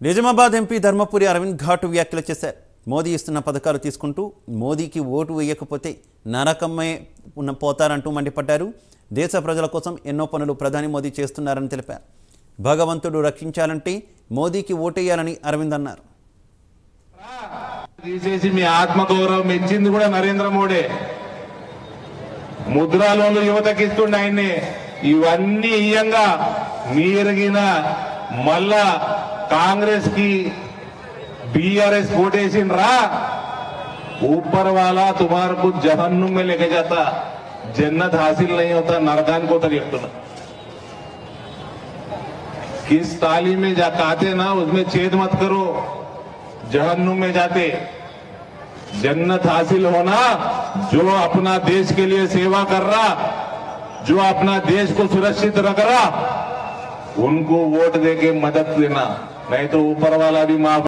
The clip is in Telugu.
నిజామాబాద్ ఎంపీ ధర్మపురి అరవింద్ ఘాటు వ్యాఖ్యలు చేశారు. మోదీ ఇస్తున్న పథకాలు తీసుకుంటూ మోదీకి ఓటు వేయకపోతే నరకమే పోతారంటూ మండిపడ్డారు. దేశ ప్రజల కోసం ఎన్నో పనులు ప్రధాని మోదీ చేస్తున్నారని తెలిపారు. భగవంతుడు రక్షించాలంటే మోదీకి ఓటేయాలని అరవింద్ అన్నారు. తీసేసి మీ ఆత్మగౌరవం ఇచ్చింది కూడా నరేంద్ర మోడీ. ముద్రా లోన్లు యువతకి ఇస్తుండే ఆయన్ని. ఇవన్నీ ఇయ్యంగా మీరగిన మళ్ళా कांग्रेस की बीआरएस वोटेशन रहा, ऊपर वाला तुम्हारे को जहन्नुम में लेके जाता, जन्नत हासिल नहीं होता, नरकान को तरीका किस ताली में जाते ना उसमें छेद मत करो, जहन्नुम में जाते। जन्नत हासिल होना जो अपना देश के लिए सेवा कर रहा, जो अपना देश को सुरक्षित रख रहा, उनको वोट देके मदद देना, नहीं तो ऊपर वाला भी माफ